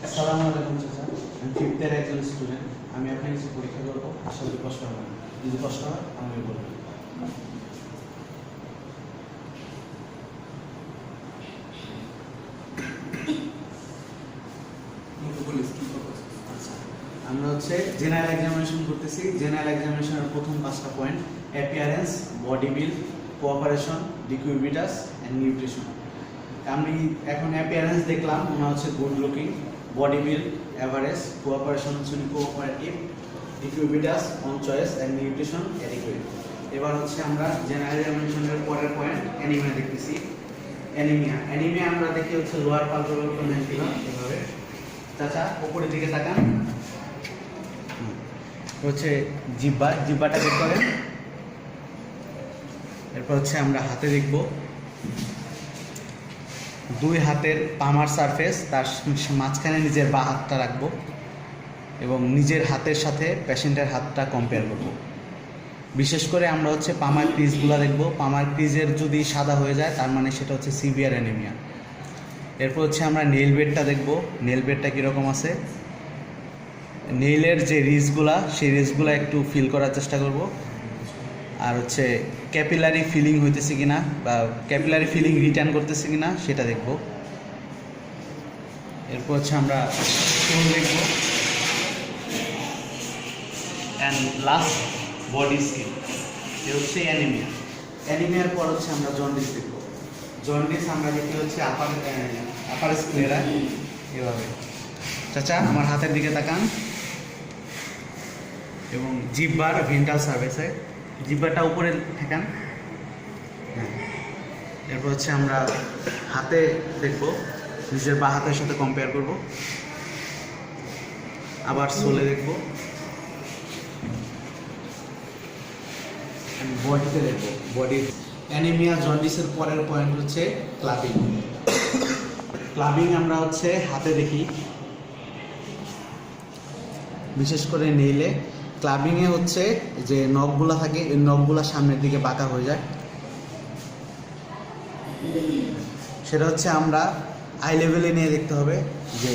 আসসালামু আলাইকুম চাচা, আমি ফিফথের একজন স্টুডেন্ট। আমি আপনার কিছু পরীক্ষা করবো, আশা করি কষ্ট হবে না। যদি কষ্ট হয় আমাকে বলবেন। আচ্ছা, আমরা জেনারেল এক্সামিনেশন করতেছি। জেনারেল এক্সামিনেশনের প্রথম 5টা point: appearance, body build, cooperation, decubitus and nutrition. আমি এখন অ্যাপিয়ারেন্স দেখলাম, ওনা good looking, body build average, cooperation cooperative, decubitus on choice and nutrition adequate. এবার আমরা জেনারেল এক্সামিনেশনের পরের পয়েন্ট অ্যানিমিয়া দেখতেছি। অ্যানিমিয়া আমরা দেখি লোয়ার পালপেবল কনজেক্টিভা এভাবে। চাচা উপরের দিকে তাকান, জিহ্বাটা বের করেন। এরপর আমরা হাতে দেখব, দুই হাতের পামার সারফেস, তার মাঝখানে নিজের বাঁ হাতটা রাখবো এবং নিজের হাতের সাথে পেশেন্টের হাতটা কম্পেয়ার করব। বিশেষ করে আমরা পামার ক্রিজগুলো দেখব। পামার ক্রিজের যদি সাদা হয়ে যায় তার মানে সেটা সিভিয়ার অ্যানিমিয়া। এরপর আমরা নেইল বেডটা দেখব, নেইল বেডটা কীরকম আছে। নেইলের যে রিজগুলা, সেই রিজগুলো একটু ফিল করার চেষ্টা করব। আর ক্যাপিলারি ফিলিং হইতেছে কিনা বা ক্যাপিলারি ফিলিং রিটার্ন করতেছে কিনা সেটা দেখব। এরপর আমরা স্টোন দেখব, অ্যান্ড লাস্ট বডি স্কিন। এ অ্যানিমিয়া। অ্যানিমিয়ার পর আমরা জন্ডিস দেখব। জন্ডিস আমরা দেখি আপার স্ক্লেরা এভাবে। চাচা আমার হাতের দিকে তাকান এবং জিহ্বার ভেন্ট্রাল সার্ভিসে জিহ্বাটা উপরে ঠেকান। এরপর আমরা হাতে দেখব, নিজের বাঁ হাতের সাথে কম্পেয়ার করব। আবার সোলে দেখব, বডিতে দেখব। বডি অ্যানিমিয়া জন্ডিসের পরের পয়েন্ট ক্লাবিং। ক্লাবিং আমরা হাতে দেখি, বিশেষ করে নেইলে। ক্লাবিংয়ে যে নখগুলো থাকে, এই নখগুলো সামনের দিকে বাঁকা হয়ে যায়। সেটা আমরা আই লেভেলে নিয়ে দেখতে হবে যে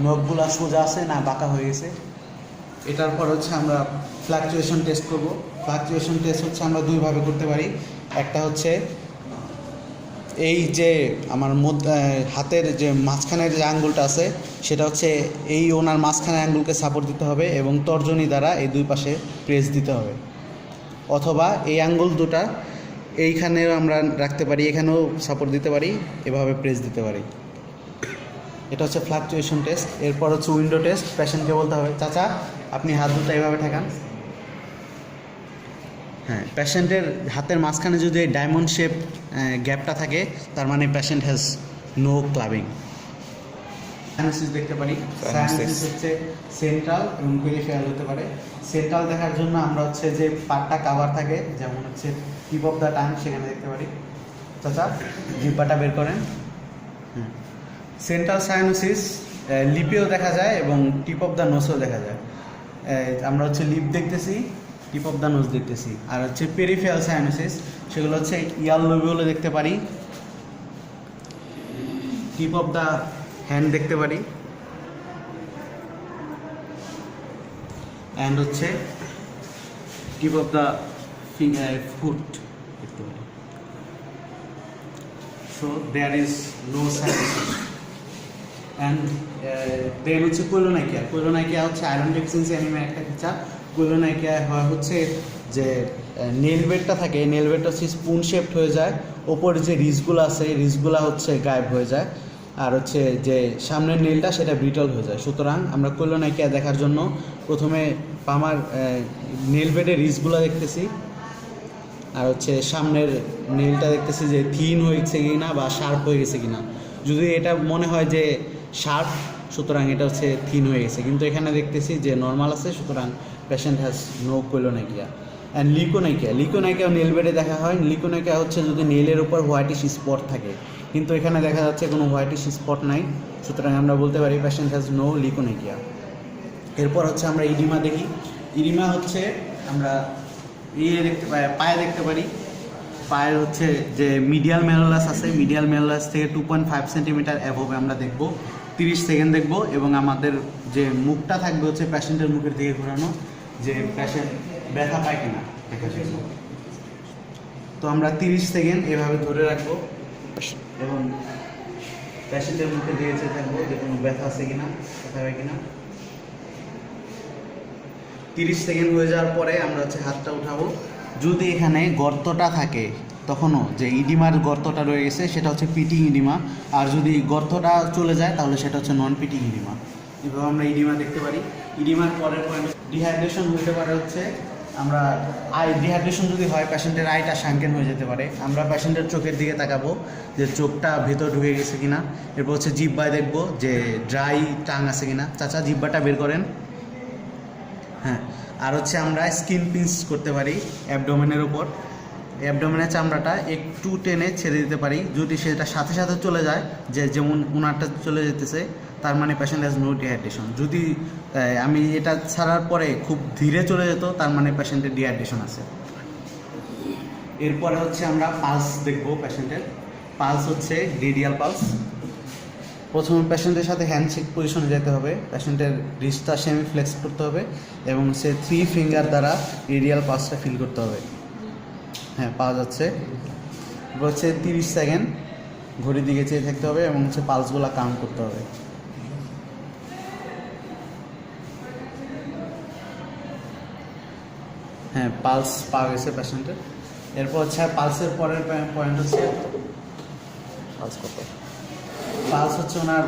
নখগুলো সোজা আছে না বাঁকা হয়ে গেছে। এটার পর আমরা ফ্লাকচুয়েশন টেস্ট করব। ফ্লাকচুয়েশন টেস্ট আমরা দুইভাবে করতে পারি। একটা এই যে আমার হাতের যে মাঝখানের যে আঙ্গুলটা আছে, সেটা এই ওনার মাঝখানের আঙ্গুলকে সাপোর্ট দিতে হবে এবং তর্জনী দ্বারা এই দুই পাশে প্রেস দিতে হবে। অথবা এই আঙ্গুল দুটা এইখানেও আমরা রাখতে পারি, এখানেও সাপোর্ট দিতে পারি, এভাবে প্রেস দিতে পারি। এটা ফ্লাকচুয়েশন টেস্ট। এরপর উইন্ডো টেস্ট। পেশেন্টকে বলতে হবে, চাচা আপনি হাত দুটো এভাবে ঠেকান। হ্যাঁ, পেশেন্টের হাতের মাঝখানে যদি ডায়মন্ড শেপ গ্যাপটা থাকে, তার মানে patient has no clubbing. Cyanosis দেখতে পারি। সাইনোসিস সেন্ট্রাল এবং পেরিফেরাল হতে পারে। সেন্ট্রাল দেখার জন্য আমরা যে পার্টটা কাভার থাকে, যেমন টিপ অফ দ্য টাং, সেখানে দেখতে পারি। চাচা জিহ্বাটা বের করেন। সেন্ট্রাল সাইনোসিস লিপেও দেখা যায় এবং টিপ অফ দ্য নোসেও দেখা যায়। আমরা লিপ দেখতেছি, টিপ অফ দ্য নোজ দেখতেছি। আর পেরিফেরাল সাইনোসিস, সেগুলো ইয়ার লোবিউলে দেখতে পারি, টিপ অফ দ্য হ্যান্ড দেখতে পারি, and tip of the foot দেখতে পারি। So there is no cyanosis. And then koilonychia. Koilonychia iron deficiency অ্যানিমিয়ার একটা ফিচার। কোলোনাইকিয়া হয় যে নেল বেডটা থাকে, নেল বেডটা স্পুন শেপড হয়ে যায়, ওপরে যে রিজগুলো আছে এই রিজগুলো গায়েব হয়ে যায়, আর যে সামনের নেলটা সেটা ব্রিটল হয়ে যায়। সুতরাং আমরা কোলোনাইকিয়া দেখার জন্য প্রথমে পামার নেল বেডের রিজগুলো দেখতেছি, আর সামনের নেলটা দেখতেছি যে থিন হয়েছে কিনা বা শার্প হয়ে গেছে কিনা। যদি এটা মনে হয় যে শার্প, সুতরাং এটা থিন হয়ে গেছে, কিন্তু এখানে দেখতেছি যে নর্মাল আছে, সুতরাং patient has no koilonychia. And লিকোনাইকিয়াও নেল বেডে দেখা হয়। লিকোনাইকিয়া যদি নেলের উপর হোয়াইটিশ স্পট থাকে, কিন্তু এখানে দেখা যাচ্ছে কোনো হোয়াইটিশ স্পট নাই, সুতরাং আমরা বলতে পারি পেশেন্ট হ্যাজ নো লিকোনাইকিয়া। এরপর আমরা ইডিমা দেখি। ইডিমা আমরা পায়ে দেখতে পারি। পায়ের যে মিডিয়াল ম্যালোলাস আছে, মিডিয়াল ম্যালোলাস থেকে 2.5 সেন্টিমিটার অ্যাভোভ আমরা দেখব। 30 সেকেন্ড দেখব এবং আমাদের যে মুখটা থাকবে হচ্ছে পেশেন্টের মুখের দিকে ঘোরানো, যে পেশেন্ট ব্যথা পায় কিনা দেখার জন্য। তো আমরা 30 সেকেন্ড এভাবে ধরে রাখবো এবং পেশেন্টের মুখে দিকে চেয়ে থাকবো যে কোনো ব্যথা আছে কিনা, ব্যথা হয় কিনা। 30 সেকেন্ড হয়ে যাওয়ার পরে আমরা হচ্ছে হাতটা উঠাবো। যদি এখানে গর্তটা থাকে তখনও যে ইডিমার গর্তটা রয়ে গেছে সেটা হচ্ছে পিটিং ইডিমা, আর যদি গর্তটা চলে যায় তাহলে সেটা হচ্ছে নন পিটিং ইডিমা। এভাবে আমরা ইডিমা দেখতে পারি। ইডিমার পরের পয়েন্ট ডিহাইড্রেশন হতে পারে হচ্ছে আমরা ডিহাইড্রেশন যদি হয় পেশেন্টের আইটা সাঙ্কেন হয়ে যেতে পারে। আমরা পেশেন্টের চোখের দিকে তাকাবো যে চোখটা ভেতর ঢুকে গেছে কিনা। এরপর হচ্ছে জিহ্বায় দেখবো যে ড্রাই টাং আছে কিনা। চাচা জিহ্বাটা বের করেন। হ্যাঁ, আর হচ্ছে আমরা স্কিন পিঞ্চ করতে পারি অ্যাবডোমেনের উপর। অ্যাবডোমেনের চামড়াটা একটু টেনে ছেড়ে দিতে পারি। যদি সেটা সাথে সাথে চলে যায়, যে যেমন ওনারটা চলে যেতেছে, তার মানে পেশেন্ট হ্যাজ নো ডিহাইড্রেশন। যদি আমি এটা ছাড়ার পরে খুব ধীরে চলে যেত, তার মানে পেশেন্টের ডিহাইড্রেশন আছে। এরপরে হচ্ছে আমরা পালস দেখবো পেশেন্টের। পালস হচ্ছে রেডিয়াল পালস। প্রথমে পেশেন্টের সাথে হ্যান্ডশেক পজিশনে যেতে হবে, পেশেন্টের রিস্টটা সেমি ফ্লেক্স করতে হবে এবং সে 3 ফিঙ্গার দ্বারা রেডিয়াল পালসটা ফিল করতে হবে। হ্যাঁ, পাওয়া যাচ্ছে। হচ্ছে 30 সেকেন্ড ঘড়ির দিকে চেয়ে থাকতে হবে এবং হচ্ছে পালসগুলো কাউন্ট করতে হবে। হ্যাঁ, পালস পাওয়া গেছে পেশেন্টের। এরপর হচ্ছে পালসের পরের পয়েন্ট হচ্ছে পালস কত। পালস হচ্ছে ওনার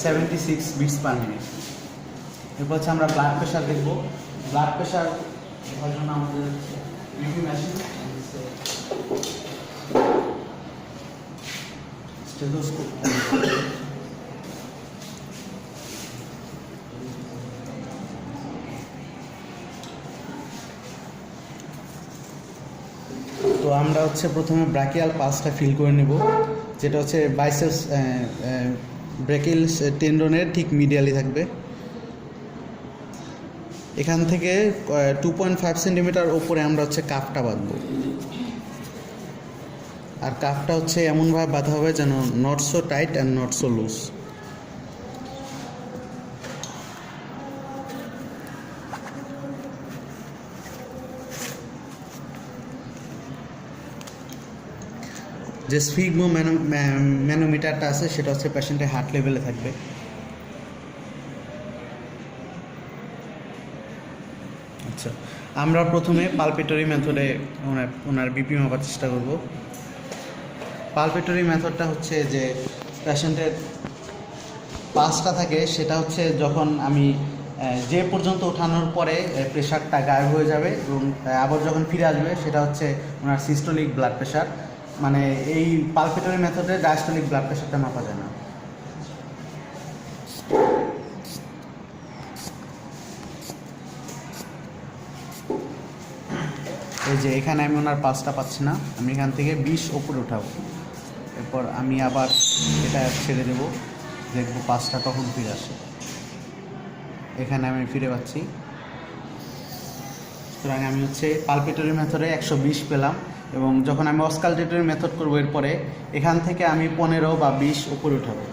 76 বিটস পার মিনিট। এরপর হচ্ছে আমরা ব্লাড প্রেশার দেখব। ব্লাড প্রেশার দেখার জন্য আমাদের বিপি মেশিন, স্টেথোস্কোপ। তো আমরা হচ্ছে প্রথমে ব্রাকিয়াল পালসটা ফিল করে নেব, যেটা হচ্ছে বাইসেপস ব্রেকিল টেন্ডনের ঠিক মিডিয়ালি থাকবে। এখান থেকে 2.5 সেন্টিমিটার ওপরে আমরা হচ্ছে কাফটা বাঁধবো। আর কাফটা হচ্ছে এমনভাবে বাঁধা হবে যেন not so tight and not so loose. যে স্ফিগমো ম্যানোমিটারটা আছে সেটা হচ্ছে পেশেন্টের হার্ট লেভেলে থাকবে। আচ্ছা, আমরা প্রথমে পালপেটরি মেথডে ওনার বিপি মাপার চেষ্টা করব। পালপেটরি মেথডটা হচ্ছে যে পেশেন্টের পালসটা থাকে, সেটা হচ্ছে যখন আমি যে পর্যন্ত ওঠানোর পরে প্রেশারটা গায়েব হয়ে যাবে এবং আবার যখন ফিরে আসবে সেটা হচ্ছে ওনার সিস্টোলিক ব্লাড প্রেশার। মানে এই পালপেটরি মেথডে ডায়াস্টোলিক ব্লাড প্রেশারটা মাপা যায় না। এই যে এখানে আমি ওনার পালসটা পাচ্ছি না, আমি এখান থেকে 20 ওপরে উঠাবো। এরপর আমি আবার এটা ছেড়ে দেবো, দেখবো পালসটা কখন ফিরে আসে। এখানে আমি ফিরে পাচ্ছি। সুতরাং আমি হচ্ছে পালপেটরি মেথডে 120 পেলাম এবং যখন আমি অস্কালটেটরি মেথড করবো এরপরে এখান থেকে আমি 15 বা 20 উপরে উঠাবো।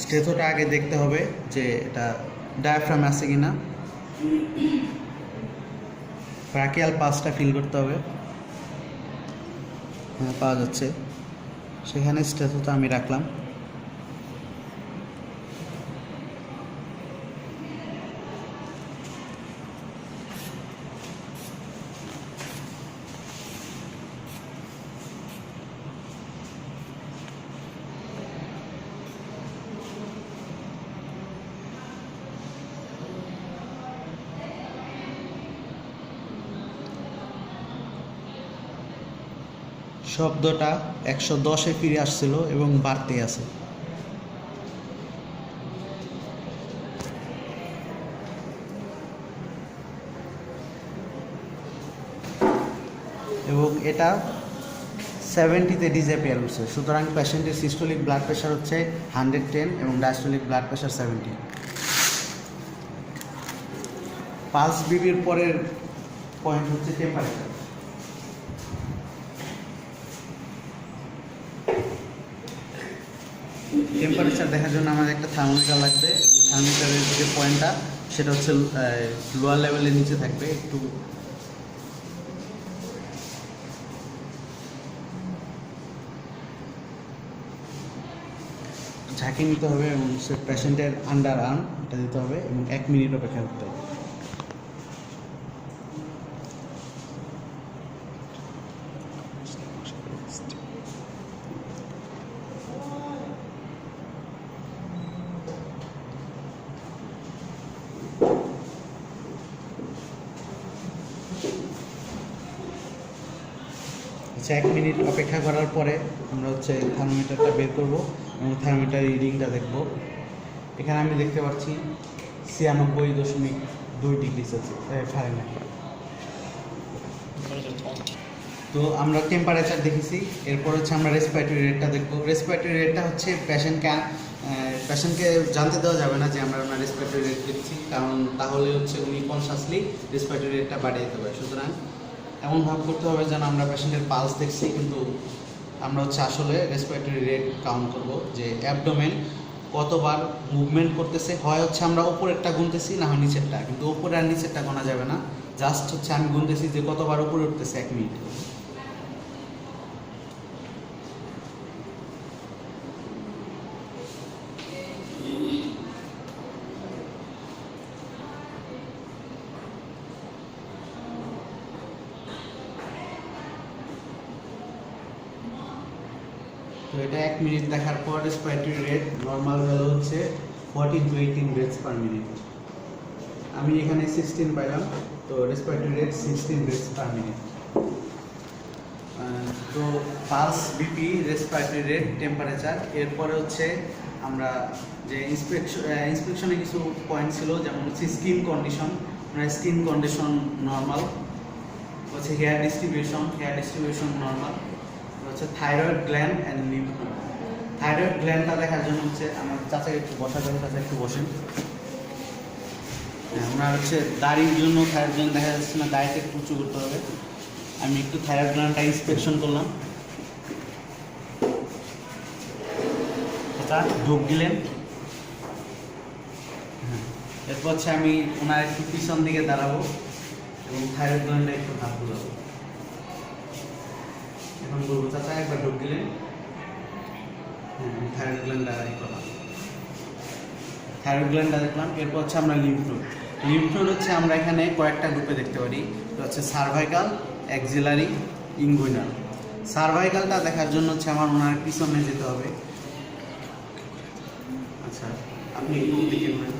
স্টেথোটা আগে দেখতে হবে যে এটা ডায়াফ্রাম আছে কিনা। ব্রাকিয়াল পালসটা ফিল করতে হবে। হ্যাঁ, পাওয়া যাচ্ছে। সেখানে স্টেথোটা আমি রাখলাম। শব্দটা 110-এ ফিরে আসছিল এবং বাড়তে আছে। এবং এটা 70-তে ডিসঅ্যাপিয়ার করছে। সুতরাং পেশেন্টের সিস্টোলিক ব্লাড প্রেশার হচ্ছে 110 এবং ডায়াস্টোলিক ব্লাড প্রেশার 70। পালস বিপির পরের পয়েন্ট হচ্ছে টেম্পারেচার। টেম্পারেচার দেখার জন্য আমাদের একটা থার্মোমিটার লাগবে এবং থার্মোমিটারের যে পয়েন্টটা সেটা হচ্ছে লোয়ার লেভেলের নিচে থাকবে একটু। ঝাঁকি নিতে হবে এবং সে পেশেন্টের আন্ডার আর্ম এটা দিতে হবে এবং 1 মিনিট অপেক্ষা করতে হবে। আচ্ছা, 1 মিনিট অপেক্ষা করার পরে আমরা হচ্ছে থার্মোমিটারটা বের করবো এবং থার্মোমিটার রিডিংটা দেখব। এখানে আমি দেখতে পাচ্ছি 96.2 ডিগ্রি সেলসিয়াস ফারেনহাইট। তো আমরা টেম্পারেচার দেখেছি, এরপর হচ্ছে আমরা রেসপিরেটরি রেটটা দেখবো। রেসপিরেটরি রেটটা হচ্ছে পেশেন্টকে জানতে দেওয়া যাবে না যে আমরা ওনার রেসপিরেটরি রেট দেখছি, কারণ তাহলে হচ্ছে উনি কনসাসলি রেসপিরেটরি রেটটা বাড়িয়ে দিতে পারে। সুতরাং এমন ভাব করতে হবে যেন আমরা পেশেন্টের পালস দেখছি, কিন্তু আমরা হচ্ছে আসলে রেসপিরেটরি রেট কাউন্ট করব, যে অ্যাবডোমেন কতবার মুভমেন্ট করতেছে। হয় হচ্ছে আমরা উপরেরটা গুনতেছি, না হয় নিচেরটা, কিন্তু উপরে আর নিচেরটা গোনা যাবে না, জাস্ট হচ্ছে আমি গুনতেছি যে কতবার উপরে উঠতেছে 1 মিনিট। তো এটা 1 মিনিট দেখার পর রেসপিরেটরি রেট নর্মাল ভ্যালু হচ্ছে 14 to 18 ব্রেথস পার মিনিট। আমি এখানে 16 পাইলাম, তো respiratory rate 16 breaths per minute. তো pulse, BP, respiratory rate, temperature, এরপরে হচ্ছে আমরা যে ইন্সপেকশনে কিছু পয়েন্ট ছিল, যেমন হচ্ছে স্কিন কন্ডিশন নর্মাল, হচ্ছে হেয়ার ডিস্ট্রিবিউশন নর্মাল, হচ্ছে thyroid gland and lymph node. Thyroid গ্ল্যান্ডটা দেখার জন্য হচ্ছে আমার চাচাকে একটু বসা যাবে, চাচা একটু বসেন। আমরা হচ্ছে দাড়ির জন্য থাইরয়েড গ্ল্যান্ড দেখা যাচ্ছে না, দাড়িতে একটু উঁচু করতে হবে। আমি একটু থাইরয়েড গ্ল্যান্ডটা ইন্সপেকশন করলাম। চাচা ঢোক দিলেন। হ্যাঁ, এরপর হচ্ছে আমি ওনার একটু পিছন দিকে দাঁড়াবো এবং থাইরয়েড গ্ল্যান্ডে একটু হাত বুলাবো। এখন বলবো চাচা একবার ঢোক দিলেন। থাইরয়েড গ্ল্যান্ডটা দেখলাম। এরপর হচ্ছে আমরা লিম্ফ নোড হচ্ছে আমরা এখানে কয়েকটা গ্রুপে দেখতে পারি। হচ্ছে সার্ভাইকাল, অ্যাক্সিলারি, ইনগুইনাল। সার্ভাইকালটা দেখার জন্য হচ্ছে আমার ওনার পিছনে যেতে হবে। আচ্ছা, আপনি একটু দিকে ঘুরেন।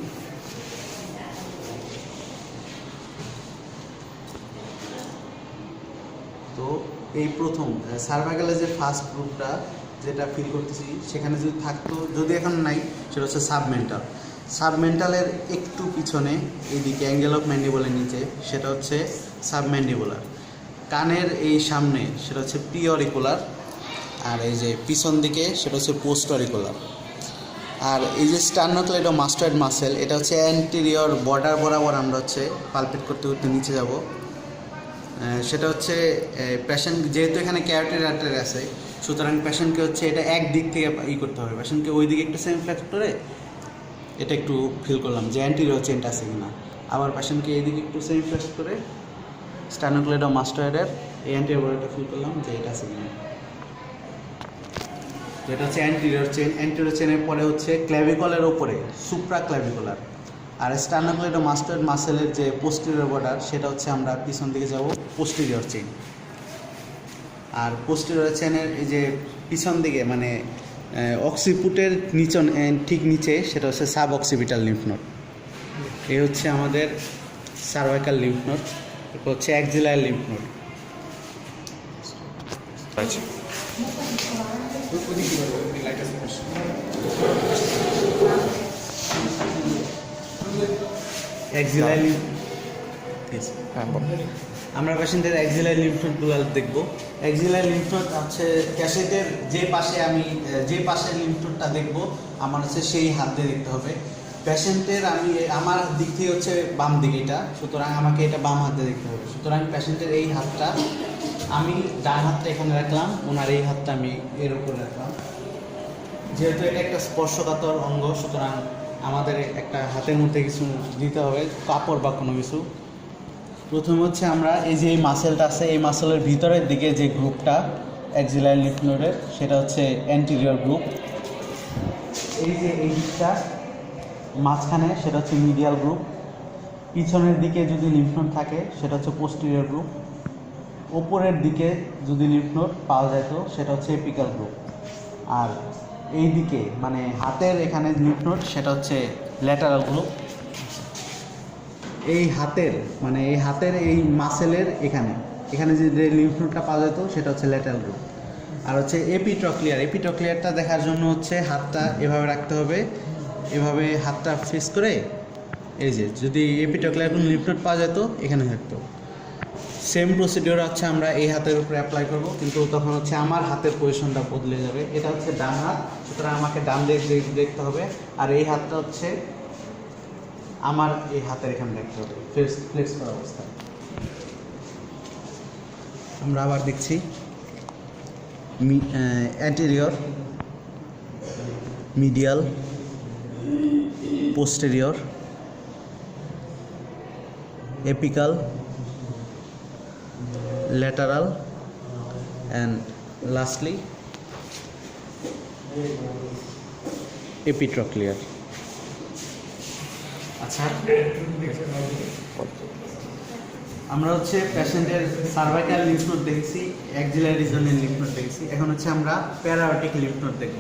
তো এই প্রথম সার্ভাইকালের যে ফার্স্ট গ্রুপটা যেটা ফিল করতেছি, সেখানে যদি থাকতো, যদি এখন নাই, সেটা হচ্ছে সাবমেন্টালের একটু পিছনে এইদিকে অ্যাঙ্গেল অফ ম্যান্ডিবলের নিচে, সেটা হচ্ছে সাবম্যান্ডিবুলার। কানের এই সামনে সেটা হচ্ছে প্রিঅরিকুলার, আর এই যে পিছন দিকে সেটা হচ্ছে পোস্টরিকুলার। আর এই যে স্টার্নোক্লেইডোমাস্টয়েড মাসেল, এটা হচ্ছে অ্যান্টেরিয়র বর্ডার বরাবর আমরা হচ্ছে পালপেট করতে করতে নিচে যাব। সেটা হচ্ছে পেশেন্ট, যেহেতু এখানে ক্যারোটিড আর্টারি আছে, সুতরাং পেশেন্টকে হচ্ছে এটা এক দিক থেকে করতে হবে। পেশেন্টকে ওই দিকে একটু সেমিফ্লেক্স করে এটা একটু ফিল করলাম যে অ্যান্টেরিয়র চেনটা আছে কিনা। আবার পেশেন্টকে এইদিকে একটু সেমিফ্লেক্স করে স্টার্নোক্লেইডোমাস্টয়েডের এই অ্যান্টেরিয়র বর্ডারটা ফিল করলাম যে এটা আছে কিনা। তো এটা হচ্ছে অ্যান্টেরিয়র চেনের পরে হচ্ছে ক্ল্যাভিকলের ওপরে সুপ্রাক্ল্যাভিকুলার। আর স্টার্নোক্লেইডোমাস্টয়েড মাসেলের যে পোস্টেরিয়র বর্ডার, সেটা হচ্ছে আমরা পিছন দিকে যাব পোস্টেরিয়র চেইন। আর পোস্টেরিয়র চেনের এই যে পিছন দিকে মানে অক্সিপুটের ঠিক নিচে সেটা হচ্ছে সাব অক্সিপিটাল লিম্ফ নোড। এই হচ্ছে আমাদের সার্ভাইকাল লিম্ফ নোড। এরপর হচ্ছে অ্যাক্সিলারি লিম্ফ নোড। আচ্ছা, অ্যাক্সিলারি আমরা পেশেন্টের অ্যাক্সিলারি লিম্ফ নোডগুলো দেখব। অ্যাক্সিলারি লিম্ফ নোড হচ্ছে পেশেন্টের যে পাশে লিম্ফ নোডটা দেখব, আমার হচ্ছে সেই হাত দিয়ে দেখতে হবে। পেশেন্টের আমার দিক থেকে হচ্ছে বাম দিকে এটা, সুতরাং আমাকে এটা বাম হাত দিয়ে দেখতে হবে। সুতরাং পেশেন্টের এই হাতটা আমি ডান হাতটা এখানে রাখলাম, ওনার এই হাতটা আমি এর উপরে রাখলাম। যেহেতু এটা একটা স্পর্শকাতর অঙ্গ, সুতরাং আমাদের একটা হাতের মধ্যে কিছু দিতে হবে, কাপড় বা কোনো কিছু। প্রথমে হচ্ছে আমরা এই যে এই মাসেলটা আছে, এই মাসেলের ভিতরের দিকে যে গ্রুপটা অ্যাক্সিলারি লিম্ফ নোডের, সেটা হচ্ছে অ্যান্টেরিয়র গ্রুপ। এই যে এই দিকটা মাঝখানে, সেটা হচ্ছে মিডিয়াল গ্রুপ। পিছনের দিকে যদি লিম্ফ নোড থাকে সেটা হচ্ছে পোস্টেরিয়র গ্রুপ। ওপরের দিকে যদি লিম্ফ নোড পাওয়া যেত সেটা হচ্ছে এপিক্যাল গ্রুপ। আর এই দিকে মানে হাতের এখানে লিম্ফ নোড সেটা হচ্ছে ল্যাটারাল গ্রুপ। এই হাতের এই মাসেলের এখানে এখানে যে লিম্ফ নোডটা পাওয়া যেত সেটা হচ্ছে ল্যাটারাল গ্রুপ। আর হচ্ছে এপিট্রক্লিয়ারটা দেখার জন্য হচ্ছে হাতটা এভাবে রাখতে হবে, এভাবে হাতটা ফেস করে। এই যে যদি এপিট্রক্লিয়ার কোনো লিম্ফ নোড পাওয়া যেত এখানে থাকতো। সেম প্রসিডিওর হচ্ছে আমরা এই হাতের উপরে অ্যাপ্লাই করব, কিন্তু তখন হচ্ছে আমার হাতের পজিশনটা বদলে যাবে। এটা হচ্ছে ডান হাত, সুতরাং আমাকে ডান দিক দেখতে হবে। আর এই হাতটা হচ্ছে আমার এই হাতের এখানে দেখতে হবে, ফ্লেক্স করা অবস্থায়। আমরা আবার দেখছি anterior, medial, posterior, apical, lateral, and lastly epitrochlear. আচ্ছা, আমরা হচ্ছে পেশেন্টের সার্ভাইকাল লিম্ফ নোড দেখছি, অ্যাক্সিলারি রিজনের লিম্ফ নোড দেখছি। এখন হচ্ছে আমরা প্যারাওটিক লিম্ফ নোড দেখব।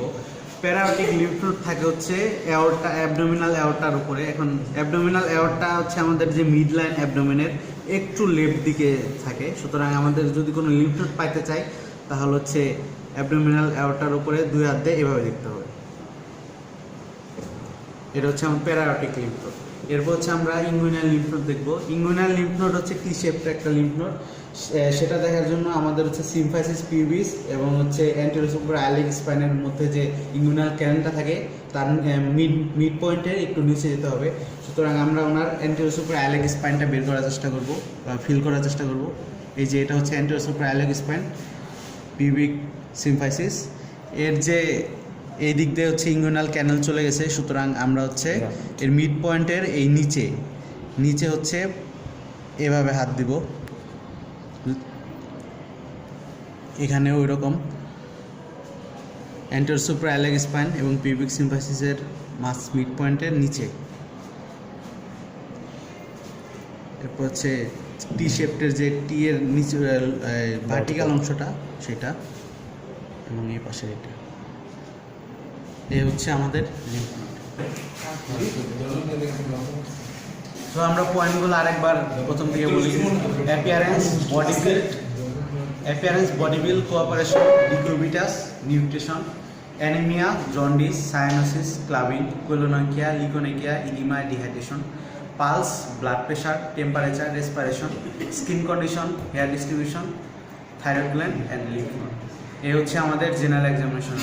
প্যারাওটিক লিম্ফ নোড থাকে হচ্ছে অ্যাওর্টা, অ্যাবডোমিনাল অ্যাওর্টার উপরে। এখন অ্যাবডোমিনাল অ্যাওর্টা হচ্ছে আমাদের যে মিড লাইন অ্যাবডোমিনের একটু লেফট দিকে থাকে। সুতরাং আমাদের যদি কোনো লিম্ফ নোড পাইতে চাই তাহলে হচ্ছে অ্যাবডোমিনাল অ্যাওর্টার উপরে দুই হাত দিয়ে এভাবে দেখতে হবে। এটা হচ্ছে আমার প্যারাওটিক লিম্ফ নোড। এরপর হচ্ছে আমরা ইঙ্গুইনাল লিম্ফ নোড দেখব। ইঙ্গুইনাল লিম্ফ নোড হচ্ছে টি শেপের একটা লিম্ফ নোড। সেটা দেখার জন্য আমাদের হচ্ছে সিম্ফাইসিস পিউবিস এবং হচ্ছে অ্যান্টেরিয়র সুপার আইলিক স্পাইনের মধ্যে যে ইঙ্গুইনাল ক্যানেলটা থাকে তার মিড পয়েন্টের একটু নিচে যেতে হবে। সুতরাং আমরা ওনার অ্যান্টেরিয়র সুপার আইলিক স্পাইনটা বের করার চেষ্টা করব বা ফিল করার চেষ্টা করব। এই যে এটা হচ্ছে anterior super iliac spine, pubic symphysis. এর যে এই দিক দিয়ে হচ্ছে ইঙ্গুইনাল ক্যানেল চলে গেছে। সুতরাং আমরা হচ্ছে এর মিড পয়েন্টের এই নিচে হচ্ছে এভাবে হাত দিব, এখানে ওই রকম অ্যান্টেরিয়র সুপার আইলিক স্পাইন এবং পিউবিক সিম্ফাইসিসের মিড পয়েন্টের নিচে। এরপর হচ্ছে টি শেপটের যে টি এর নিচে ভার্টিক্যাল অংশটা সেটা, এবং এই পাশে এটা। এই হচ্ছে আমাদের লিম্ফ নোড। তো আমরা পয়েন্টগুলো আরেকবার প্রথম থেকে বলি। Appearance body build, cooperation, decubitus, nutrition, anaemia, jaundice, cyanosis, clubbing, koilonychia, leukonychia, oedema, dehydration, pulse, blood pressure, temperature, respiration, skin condition, hair distribution, thyroid gland and lymph node. এই হচ্ছে আমাদের জেনারেল এক্সামিনেশন।